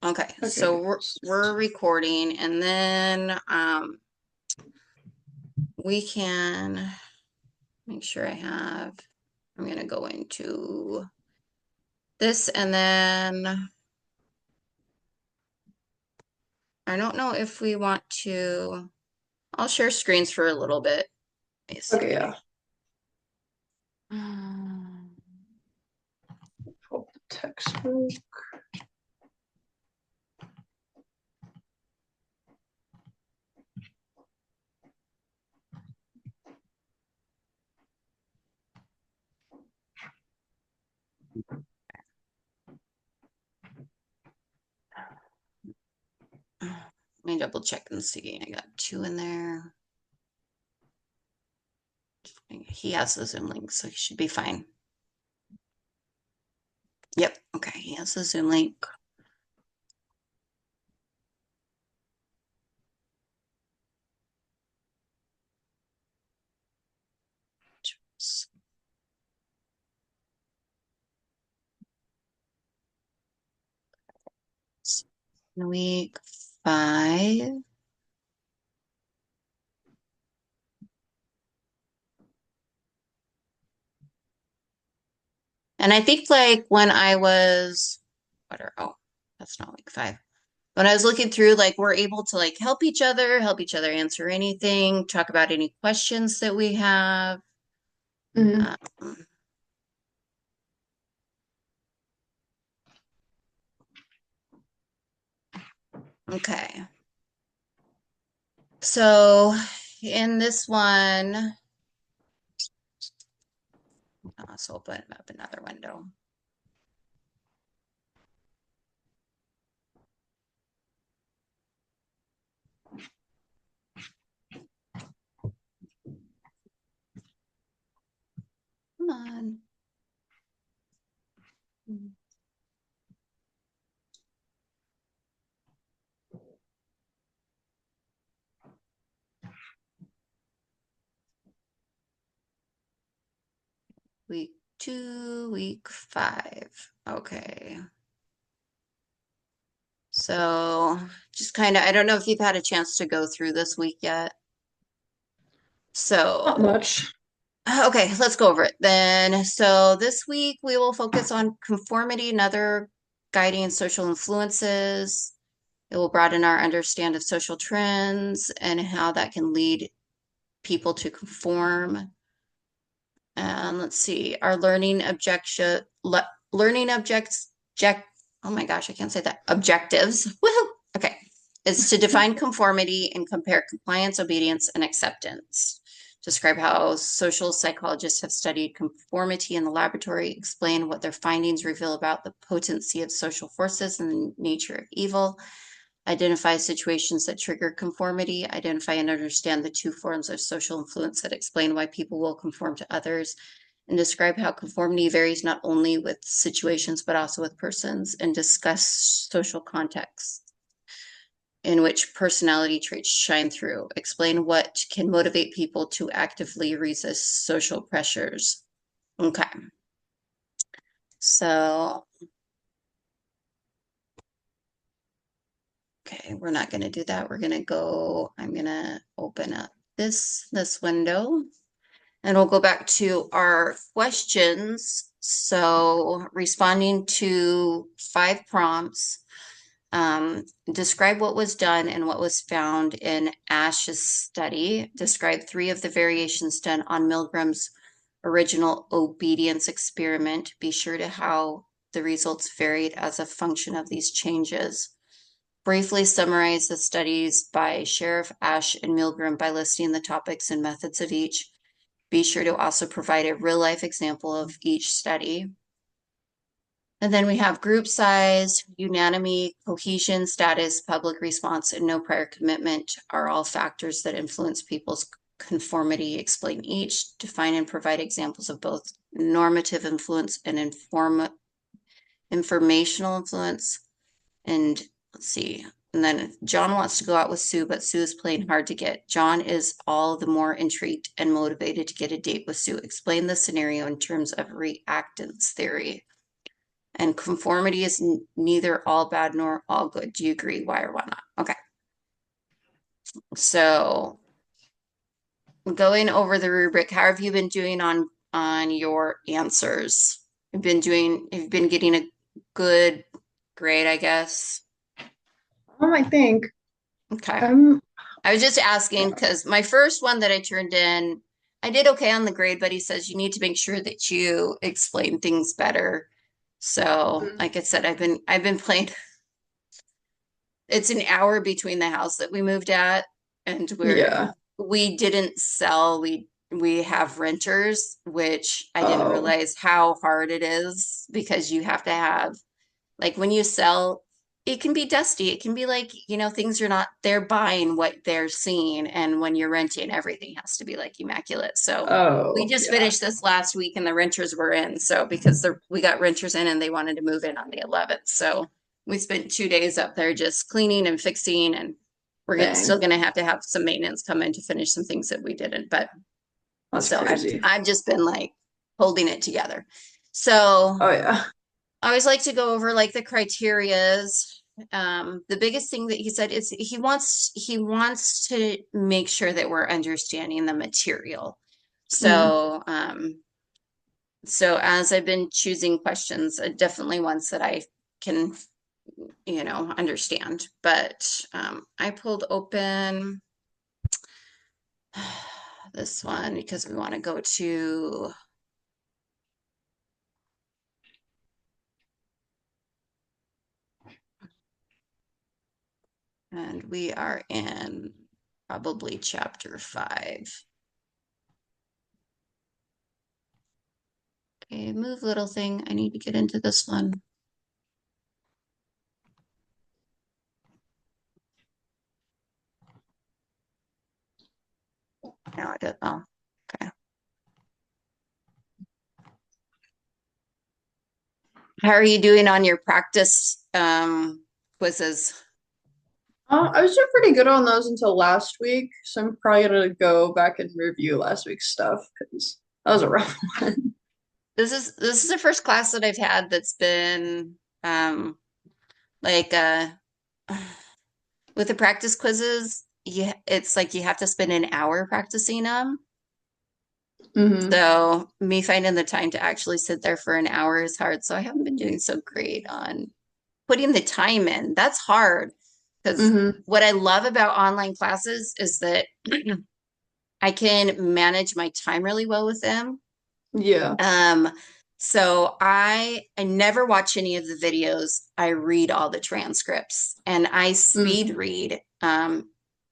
Okay, so we're recording, and then we can make sure I'm gonna go into this, and then I don't know if we want to, I'll share screens for a little bit. Okay, yeah. Pull up the textbook. Let me double check and see. I got 2 in there. He has the Zoom link, so he should be fine. Yep, okay, he has the Zoom link. Week 5. And I think like when I was, that's not week 5. When I was looking through, like we're able to like help each other answer anything, talk about any questions that we have. Mhm. Um, okay. So in this one, let's open up another window. Come on. Week 2, week 5. Okay. So just kind of, I don't know if you've had a chance to go through this week yet. Not So, much. okay, let's go over it then. So this week we will focus on conformity and other guiding social influences. It will broaden our understanding of social trends and how that can lead people to conform. And let's see, our learning oh my gosh, I can't say that. Objectives. Woohoo! Okay. Is to define conformity and compare compliance, obedience, and acceptance. Describe how social psychologists have studied conformity in the laboratory, explain what their findings reveal about the potency of social forces and the nature of evil, identify situations that trigger conformity, identify and understand the 2 forms of social influence that explain why people will conform to others, and describe how conformity varies not only with situations but also with persons, and discuss social contexts in which personality traits shine through. Explain what can motivate people to actively resist social pressures. Okay. So, okay, we're not going to do that. We're going to go, I'm going to open up this window. And we'll go back to our questions. So responding to 5 prompts, describe what was done and what was found in Ash's study. Describe 3 of the variations done on Milgram's original obedience experiment. Be sure to how the results varied as a function of these changes. Briefly summarize the studies by Sheriff, Ash, and Milgram by listing the topics and methods of each. Be sure to also provide a real-life example of each study. And then we have group size, unanimity, cohesion, status, public response, and no prior commitment are all factors that influence people's conformity. Explain each, define and provide examples of both normative influence and informational influence. And let's see. And then John wants to go out with Sue, but Sue is playing hard to get. John is all the more intrigued and motivated to get a date with Sue. Explain the scenario in terms of reactance theory. And conformity is neither all bad nor all good. Do you agree? Why or why not? Okay. So going over the rubric, how have you been doing on your answers? You've been getting a good grade, I guess. I think Okay. I'm I was just asking yeah. because my first one that I turned in, I did okay on the grade, but he says you need to make sure that you explain things better. So, Mm. like I said, I've been playing. It's an hour between the house that we moved at, and Yeah. we didn't sell. We have renters, which I didn't Oh. realize how hard it is because you have to have like when you sell, it can be dusty. It can be like, things are not, they're buying what they're seeing. And when you're renting, everything has to be like immaculate. So we Oh, just yeah. finished this last week and the renters were in. So because we got renters in and they wanted to move in on the 11th. So we spent 2 days up there just cleaning and fixing. And still Dang. going to have some maintenance come in to finish some things that we didn't. But That's so crazy. I've just been like holding it together. So Oh yeah. I always like to go over like the criterias. The biggest thing that he said is he wants to make sure that we're understanding the material. Mm. So as I've been choosing questions, definitely ones that I can, understand. But I pulled open this one because we want to go to, and we are in probably chapter 5. Okay, move little thing. I need to get into this one. No, I don't know. Okay. How are you doing on your practice quizzes? I was doing pretty good on those until last week, so I'm probably gonna go back and review last week's stuff because that was a rough one. This is the first class that I've had that's been like with the practice quizzes, it's like you have to spend an hour practicing them. Hmm. So me finding the time to actually sit there for an hour is hard. So I haven't been doing so great on putting the time in. That's hard because Hmm. what I love about online classes is that I can manage my time really well with them. Yeah. Um, so I never watch any of the videos. I read all the transcripts and I Mm. speed read.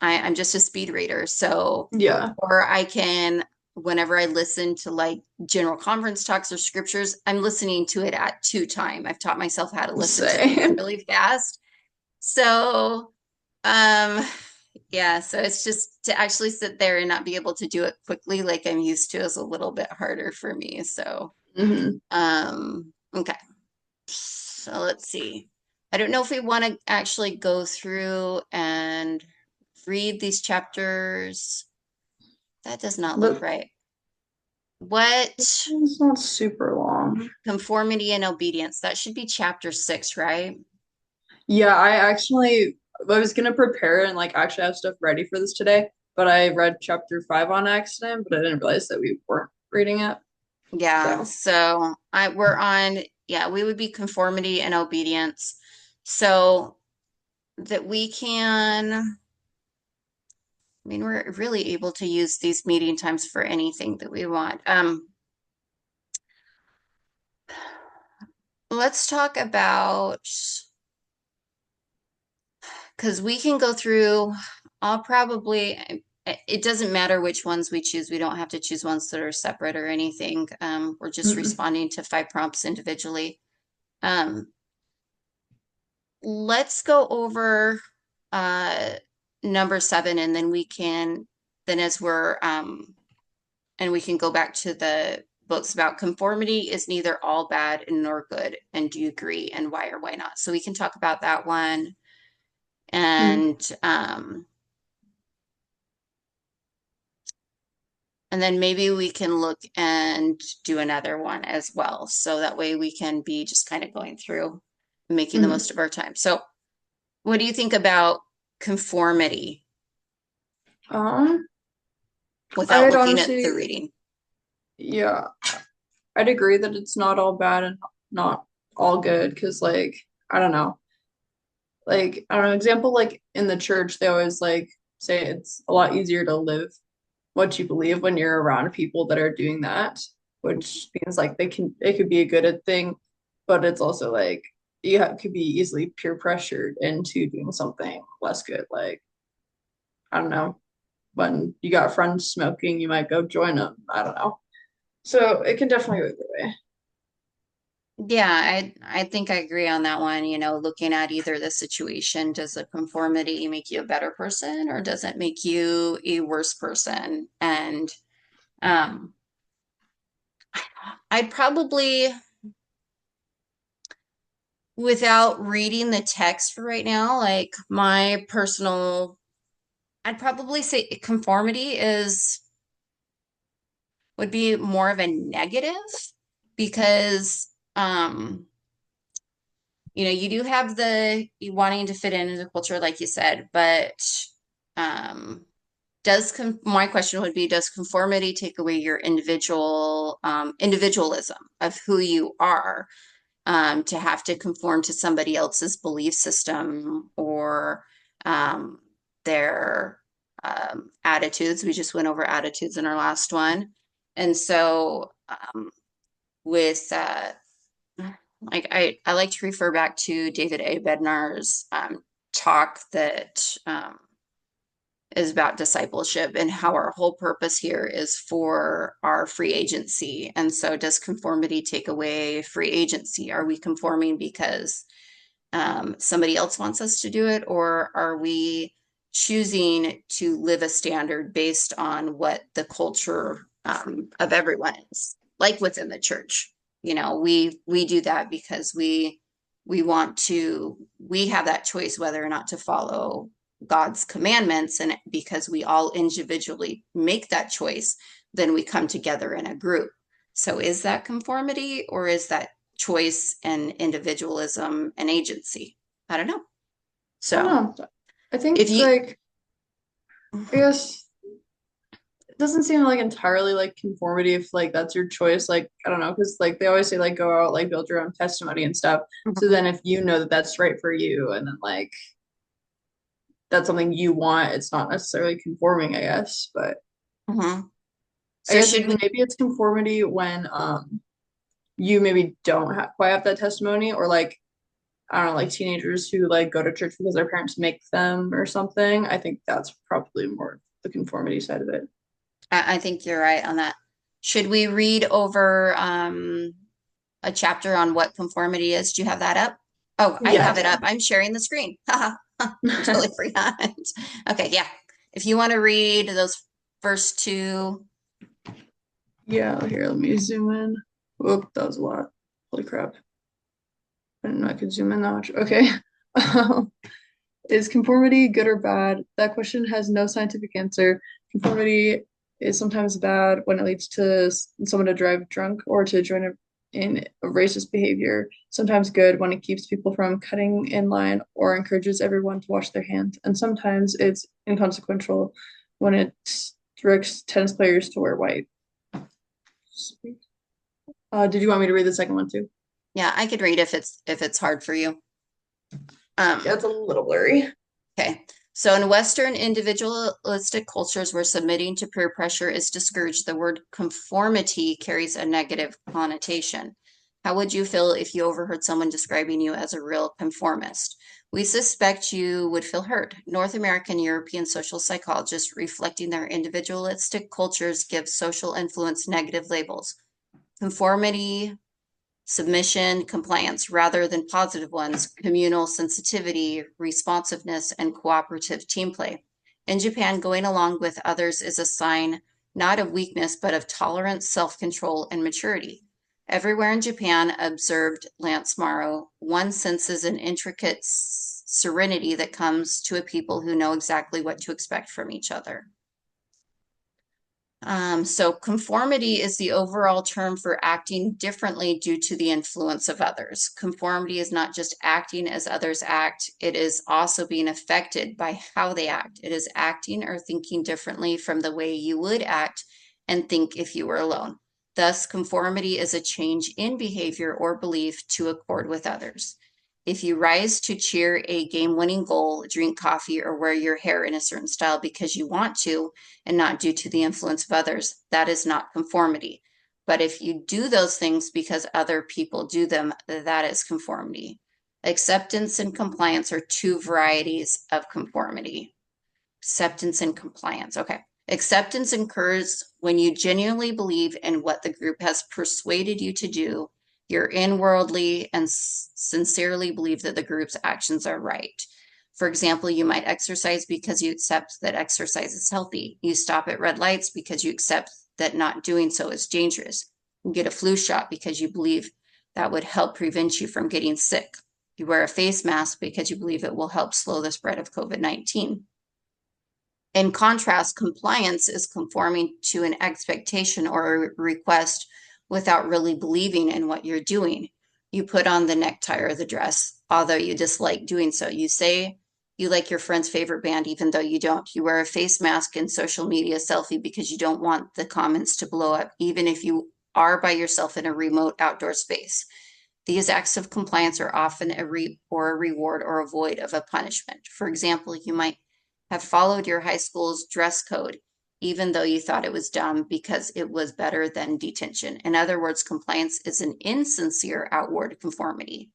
I'm just a speed reader. So, Yeah. or I can, whenever I listen to like general conference talks or scriptures, I'm listening to it at two time. I've taught myself how to listen to things Same. really fast. So, um, yeah, so it's just to actually sit there and not be able to do it quickly like I'm used to is a little bit harder for me. So, Hmm. okay. So let's see. I don't know if we want to actually go through and read these chapters. That does not look But right. What it's not super long. conformity and obedience? That should be chapter 6, right? Yeah, I was gonna prepare and like actually have stuff ready for this today, but I read chapter 5 on accident, but I didn't realize that we weren't reading it. Yeah, So, so we're on, yeah, we would be conformity and obedience. So that we can, I mean, we're really able to use these meeting times for anything that we want. Let's talk about, because we can go through, I'll probably, it doesn't matter which ones we choose. We don't have to choose ones that are separate or anything. We're just mm-mm. responding to 5 prompts individually. Um, let's go over uh, number 7, and then then as and we can go back to the books about conformity is neither all bad nor good. And do you agree? And why or why not? So we can talk about that one. Mm. And And then maybe we can look and do another one as well. So that way we can be just kind of going through making the Mhm. most of our time. So, what do you think about conformity Um, without I'd looking at the honestly, reading? yeah, I'd agree that it's not all bad and not all good because, like, I don't know. Like, I don't know, example, like in the church, they always like say it's a lot easier to live what you believe when you're around people that are doing that, which means like it could be a good thing, but it's also like could be easily peer pressured into doing something less good. Like, I don't know, when you got friends smoking, you might go join them. I don't know. So it can definitely go either way. Yeah, I think I agree on that one. Looking at either the situation, does the conformity make you a better person or does it make you a worse person? And um, I'd probably, without reading the text for right now, like my personal, I'd probably say conformity is would be more of a negative because you do have the you wanting to fit into the culture, like you said, but um, my question would be, does conformity take away your individualism of who you are, to have to conform to somebody else's belief system or um, their attitudes? We just went over attitudes in our last one. And so, with like I like to refer back to David A. Bednar's talk that is about discipleship and how our whole purpose here is for our free agency. And so, does conformity take away free agency? Are we conforming because somebody else wants us to do it, or are we choosing to live a standard based on what the culture of everyone is, like within the church? We do that because we have that choice whether or not to follow God's commandments, and because we all individually make that choice, then we come together in a group. So is that conformity or is that choice and individualism and agency? I don't know. I don't So know. I think if you, like I guess it doesn't seem like entirely like conformity if like that's your choice. Like I don't know, because like they always say like go out like build your own testimony and stuff. So then if you know that that's right for you, and then like that's something you want, it's not necessarily conforming, I guess. But Mhm. I So guess should we, maybe it's conformity when you maybe don't quite have that testimony, or like I don't know, like teenagers who like go to church because their parents make them or something. I think that's probably more the conformity side of it. I think you're right on that. Should we read over a chapter on what conformity is? Do you have that up? Oh, I have it Yeah, up. I'm sharing the screen. Totally forgot. Okay, yeah. If you want to read those first two. yeah. Here, let me zoom in. Whoop, that was a lot. Holy crap. I didn't know I could zoom in that much. Okay. Is conformity good or bad? That question has no scientific answer. Conformity is sometimes bad when it leads to someone to drive drunk or to join in a racist behavior. Sometimes good when it keeps people from cutting in line or encourages everyone to wash their hands. And sometimes it's inconsequential when it directs tennis players to wear white. Did you want me to read the second one too? Yeah, I could read if it's hard for you. Yeah, Um, it's a little blurry. Okay. So in Western individualistic cultures where submitting to peer pressure is discouraged, the word conformity carries a negative connotation. How would you feel if you overheard someone describing you as a real conformist? We suspect you would feel hurt. North American European social psychologists, reflecting their individualistic cultures, give social influence negative labels. Conformity, submission, compliance, rather than positive ones, communal sensitivity, responsiveness, and cooperative team play. In Japan, going along with others is a sign not of weakness, but of tolerance, self control, and maturity. Everywhere in Japan, observed Lance Morrow, one senses an intricate serenity that comes to a people who know exactly what to expect from each other. So conformity is the overall term for acting differently due to the influence of others. Conformity is not just acting as others act, it is also being affected by how they act. It is acting or thinking differently from the way you would act and think if you were alone. Thus, conformity is a change in behavior or belief to accord with others. If you rise to cheer a game-winning goal, drink coffee, or wear your hair in a certain style because you want to, and not due to the influence of others, that is not conformity. But if you do those things because other people do them, that is conformity. Acceptance and compliance are two varieties of conformity. Acceptance and compliance. Okay. Acceptance occurs when you genuinely believe in what the group has persuaded you to do. You're inwardly and sincerely believe that the group's actions are right. For example, you might exercise because you accept that exercise is healthy. You stop at red lights because you accept that not doing so is dangerous. You get a flu shot because you believe that would help prevent you from getting sick. You wear a face mask because you believe it will help slow the spread of COVID-19. In contrast, compliance is conforming to an expectation or a request without really believing in what you're doing. You put on the necktie or the dress, although you dislike doing so. You say you like your friend's favorite band, even though you don't. You wear a face mask in social media selfie because you don't want the comments to blow up, even if you are by yourself in a remote outdoor space. These acts of compliance are often a reward or a void of a punishment. For example, you might have followed your high school's dress code, even though you thought it was dumb because it was better than detention. In other words, compliance is an insincere outward conformity.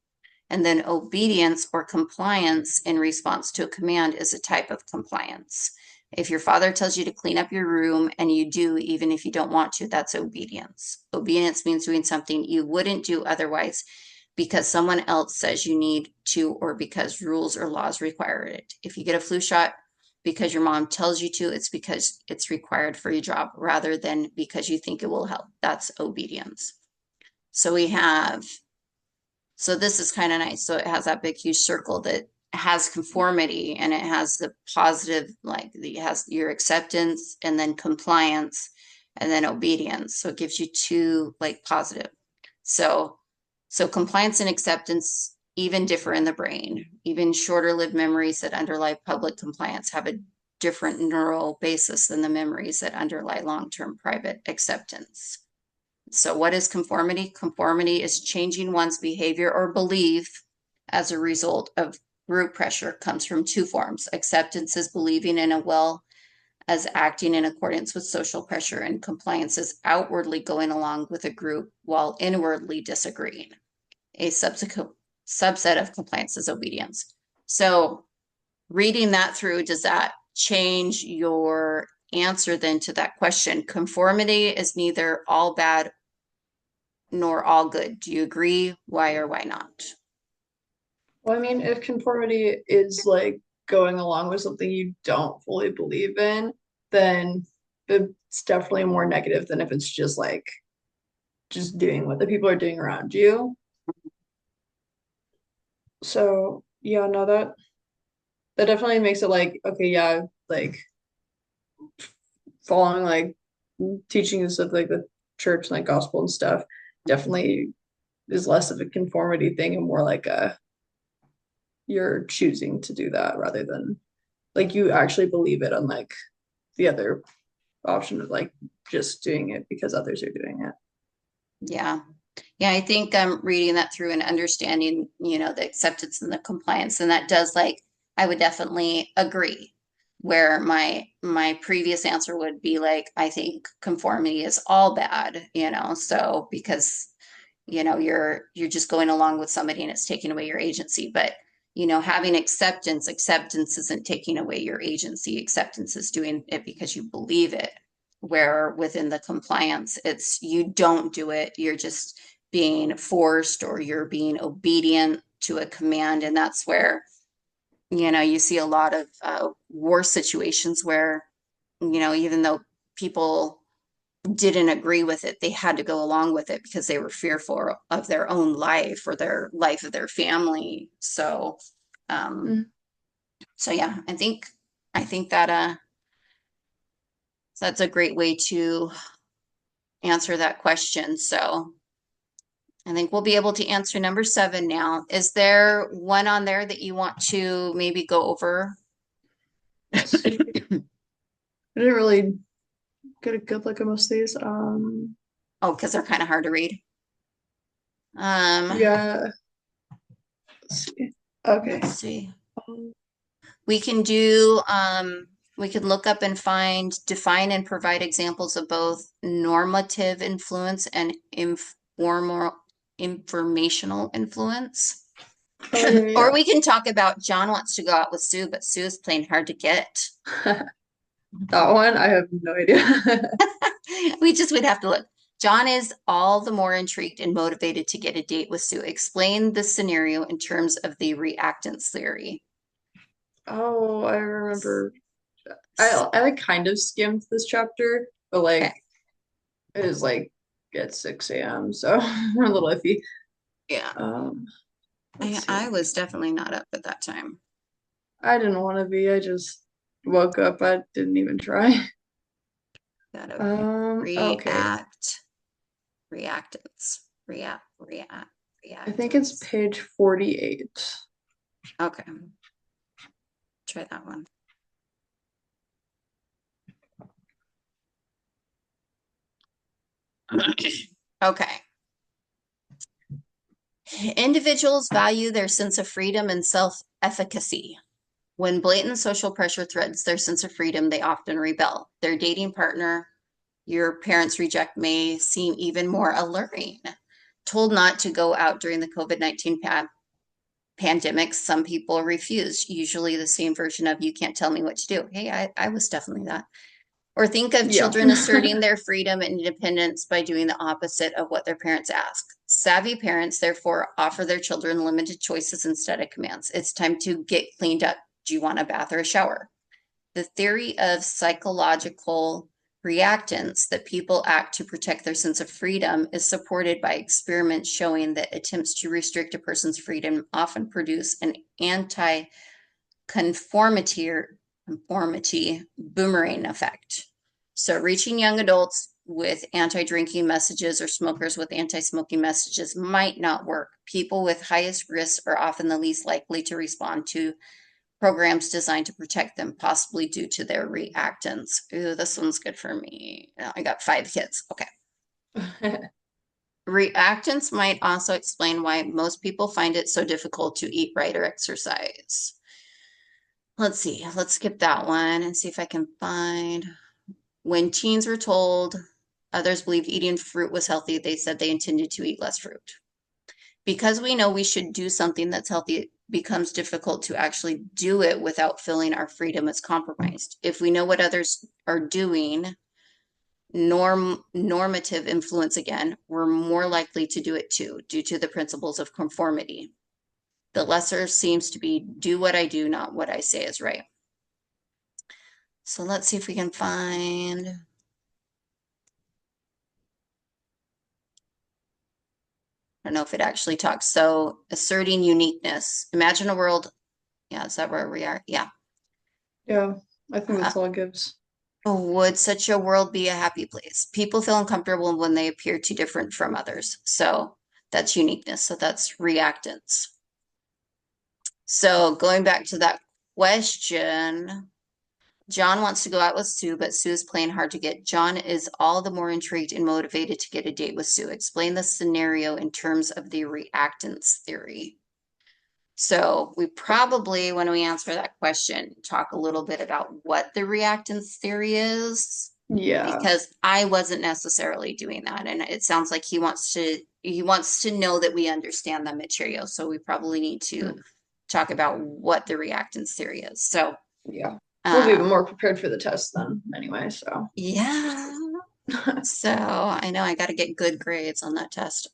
And then obedience or compliance in response to a command is a type of compliance. If your father tells you to clean up your room and you do, even if you don't want to, that's obedience. Obedience means doing something you wouldn't do otherwise because someone else says you need to or because rules or laws require it. If you get a flu shot because your mom tells you to, it's because it's required for your job rather than because you think it will help. That's obedience. So we have so this is kind of nice. So it has that big, huge circle that has conformity and it has the positive, like it has your acceptance and then compliance and then obedience. So it gives you two like positive. So, so compliance and acceptance even differ in the brain. Even shorter lived memories that underlie public compliance have a different neural basis than the memories that underlie long-term private acceptance. So what is conformity? Conformity is changing one's behavior or belief as a result of group pressure comes from two forms. Acceptance is believing in a will as acting in accordance with social pressure, and compliance is outwardly going along with a group while inwardly disagreeing. A subsequent subset of compliance is obedience. So reading that through, does that change your answer then to that question? Conformity is neither all bad nor all good. Do you agree? Why or why not? Well, I mean, if conformity is like going along with something you don't fully believe in, then it's definitely more negative than if it's just like just doing what the people are doing around you. So yeah, no, that definitely makes it like, okay, yeah, like following like teachings of like the church and like gospel and stuff definitely is less of a conformity thing and more like a you're choosing to do that rather than like you actually believe it, unlike the other option of like just doing it because others are doing it. Yeah. Yeah, I think reading that through and understanding, the acceptance and the compliance, and that does like I would definitely agree. Where my previous answer would be like, I think conformity is all bad, so because you're just going along with somebody and it's taking away your agency. But having acceptance isn't taking away your agency. Acceptance is doing it because you believe it. Where within the compliance, it's you don't do it, you're just being forced or you're being obedient to a command. And that's where you see a lot of war situations where even though people didn't agree with it, they had to go along with it because they were fearful of their own life or their life of their family. Um, Mm. so yeah, I think that that's a great way to answer that question. So I think we'll be able to answer number 7 now. Is there one on there that you want to maybe go over? I didn't really get a good look at most of these. Oh, because they're kind of hard to read. Um, Yeah. Let's see. Okay. let's see. Um, We can we can look up and find, define and provide examples of both normative influence and informal, informational influence. oh yeah, Or yeah. we can talk about John wants to go out with Sue, but Sue is playing hard to get. That one, I have no idea. We'd have to look. John is all the more intrigued and motivated to get a date with Sue. Explain the scenario in terms of the reactance theory. Oh, I remember. I like kind of skimmed this chapter, but like Okay. it was like at 6 a.m., so we're a little iffy. Yeah. Um, let's I see. was definitely not up at that time. I didn't want to be. I just woke up. I didn't even try. Gotta Okay. react, reactance, I think it's reactance. page 48. Okay, try that one. Okay. Individuals value their sense of freedom and self-efficacy. When blatant social pressure threatens their sense of freedom, they often rebel. Their dating partner, your parents reject, may seem even more alluring. Told not to go out during the COVID-19 pandemic, some people refuse, usually the same version of you can't tell me what to do. Hey, I was definitely that. Or think of Yeah. children asserting their freedom and independence by doing the opposite of what their parents ask. Savvy parents, therefore, offer their children limited choices instead of commands. It's time to get cleaned up. Do you want a bath or a shower? The theory of psychological reactance that people act to protect their sense of freedom is supported by experiments showing that attempts to restrict a person's freedom often produce an anti-conformity or conformity boomerang effect. So reaching young adults with anti-drinking messages or smokers with anti-smoking messages might not work. People with highest risks are often the least likely to respond to programs designed to protect them, possibly due to their reactance. Ooh, this one's good for me. I got 5 kids. Okay. Reactance might also explain why most people find it so difficult to eat right or exercise. Let's see. Let's skip that one and see if I can find. When teens were told others believed eating fruit was healthy, they said they intended to eat less fruit. Because we know we should do something that's healthy, it becomes difficult to actually do it without feeling our freedom is compromised. If we know what others are doing, normative influence again, we're more likely to do it too, due to the principles of conformity. The lesser seems to be do what I do, not what I say is right. So let's see if we can find, I don't know if it actually talks. So asserting uniqueness. Imagine a world. Yeah, is that where we are? Yeah. Yeah, I think Uh, that's all it gives. would such a world be a happy place? People feel uncomfortable when they appear too different from others. So that's uniqueness. So that's reactance. So going back to that question, John wants to go out with Sue, but Sue is playing hard to get. John is all the more intrigued and motivated to get a date with Sue. Explain the scenario in terms of the reactance theory. So we probably, when we answer that question, talk a little bit about what the reactance theory is, Yeah. because I wasn't necessarily doing that. And it sounds like he wants to know that we understand the material. So we probably need to Mm, talk about what the reactance theory is. So yeah. We'll be um, more prepared for the test then, anyway, so. yeah. So I know I got to get good grades on that test.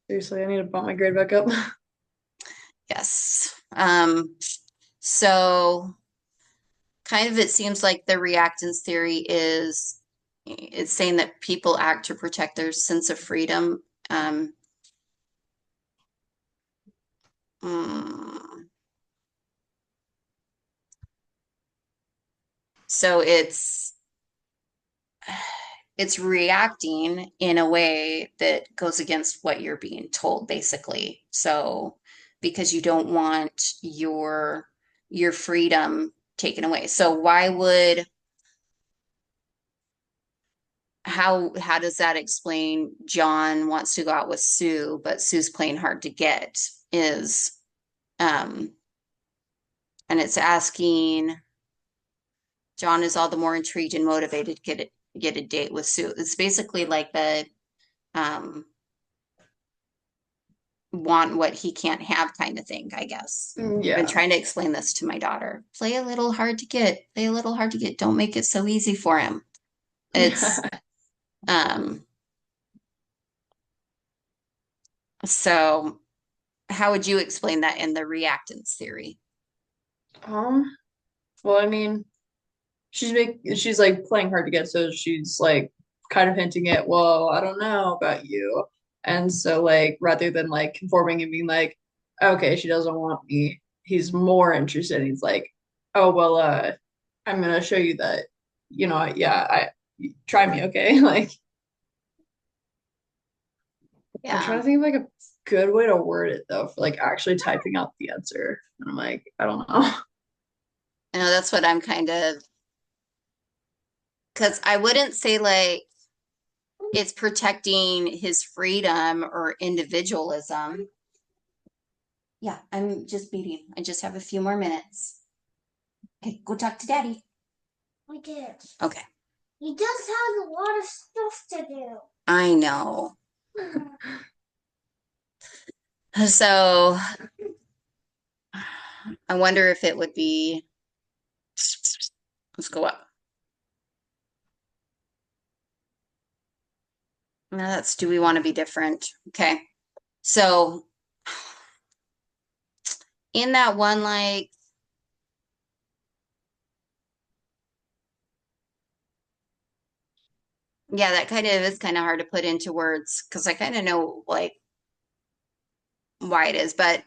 Seriously, I need to bump my grade back up. Yes. So kind of it seems like the reactance theory is it's saying that people act to protect their sense of freedom. Um, mm, so it's it's reacting in a way that goes against what you're being told, basically. So because you don't want your freedom taken away. So why would how does that explain John wants to go out with Sue, but Sue's playing hard to get is um and it's asking John is all the more intrigued and motivated to get a date with Sue. It's basically like the um want what he can't have kind of thing, I guess. I've been Yeah. trying to explain this to my daughter. Play a little hard to get. Play a little hard to get. Don't make it so easy for him. It's Yeah. um so how would you explain that in the reactance theory? Um, well, I mean, she's like playing hard to get, so she's like kind of hinting at, well, I don't know about you. And so like rather than like conforming and being like, okay, she doesn't want me, he's more interested. He's like, oh well, I'm gonna show you that, yeah, I try me, okay? Like I'm trying Yeah. to think of like a good way to word it though, for like actually typing out the answer. And I'm like, I don't know. I know that's what I'm kind of because I wouldn't say like it's protecting his freedom or individualism. Yeah, I'm just beating. I just have a few more minutes. Okay, go talk to daddy. I did. Okay. He does have a lot of stuff to do. I know. So I wonder if it would be, let's go up. Now that's, do we want to be different? Okay. So in that one, like, yeah, that kind of is kind of hard to put into words because I kind of know like why it is, but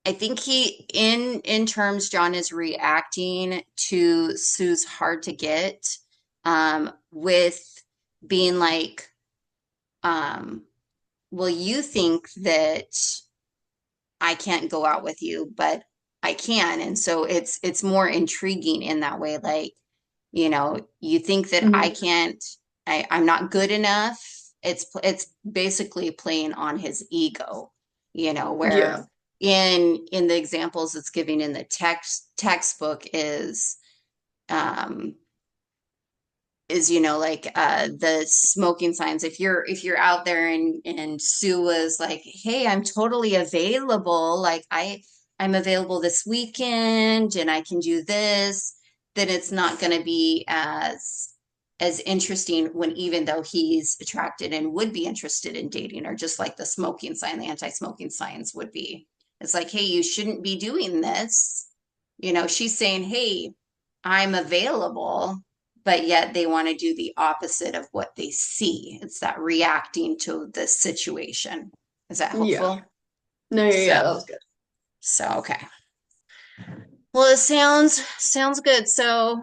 I think he in terms John is reacting to Sue's hard to get with being like well you think that I can't go out with you but I can and so it's more intriguing in that way like you think that I Mhm. can't I'm not good enough it's basically playing on his ego where Yeah. in the examples it's giving in the textbook um like the smoking signs if you're out there and Sue was like hey I'm totally available like I'm available this weekend and I can do this then it's not going to be as interesting when even though he's attracted and would be interested in dating or just like the smoking sign the anti-smoking signs would be it's like hey you shouldn't be doing this she's saying hey I'm available but yet they want to do the opposite of what they see. It's that reacting to the situation. Is that Yeah. helpful? No, yeah, So, yeah, that was good. okay. Well, it sounds good. So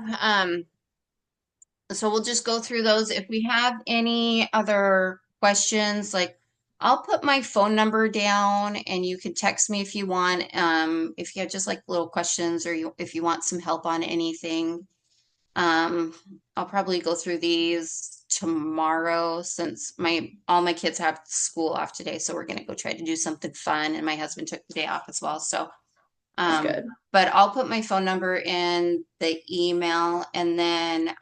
we'll just go through those. If we have any other questions, like I'll put my phone number down and you can text me if you want. If you have just like little questions or if you want some help on anything. Um, I'll probably go through these tomorrow since my all my kids have school off today, so we're gonna go try to do something fun, and my husband took the day off as well. So, That's um, good. but I'll put my phone number in the email, and then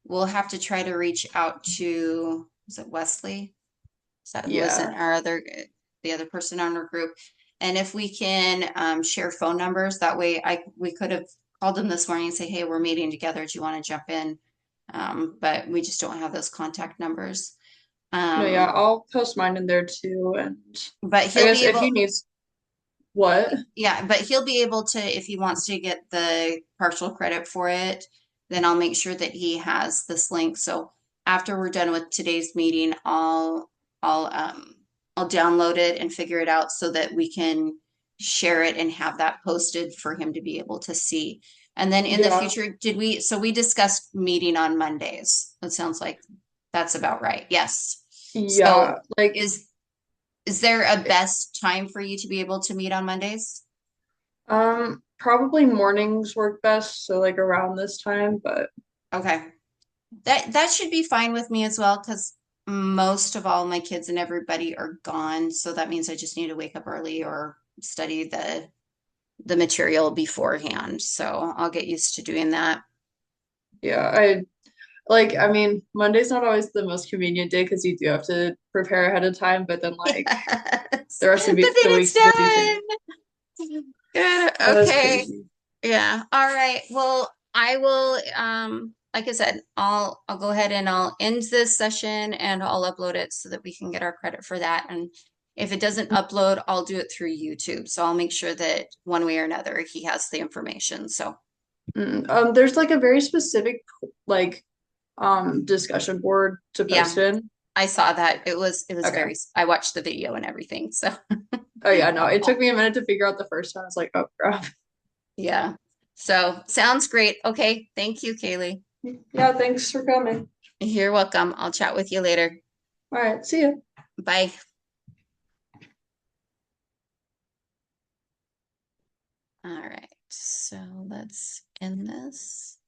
we'll have to try to reach out to, is it Wesley? Is that who was in Yeah. our the other person on our group? And if we can share phone numbers, that way we could have called them this morning and say, hey, we're meeting together. Do you want to jump in? But we just don't have those contact numbers. No, yeah, Um, I'll post mine in there too. And but I he'll guess be if he able, needs what? yeah, but he'll be able to, if he wants to get the partial credit for it, then I'll make sure that he has this link. So after we're done with today's meeting, I'll download it and figure it out so that we can share it and have that posted for him to be able to see. And then in the Yeah. future, so we discussed meeting on Mondays. It sounds like that's about right. Yes. So Yeah. Like is is there a best time for you to be able to meet on Mondays? probably mornings work best, so like around this time, but Okay. That should be fine with me as well, because most of all my kids and everybody are gone. So that means I just need to wake up early or study the material beforehand. So I'll get used to doing that. yeah, I mean, Monday's not always the most convenient day because you do have to prepare ahead of time, but then like Yes. the rest of But then the it's week's busy too. done. Good. That is Okay. crazy. Yeah. All right. Well, I will like I said, I'll go ahead and I'll end this session and I'll upload it so that we can get our credit for that. And if it doesn't upload, I'll do it through YouTube. So I'll make sure that one way or another he has the information. So There's like a very specific like discussion board to yeah, post in. I saw that. It was Okay. very I watched the video and everything. So Oh yeah, no, it took helpful. me a minute to figure out the first time. I was like, oh crap. Yeah. So sounds great. Okay. Thank you, Kaylee. Yeah, thanks for coming. You're welcome. I'll chat with you later. All right, see you. Bye. All right. So let's end this.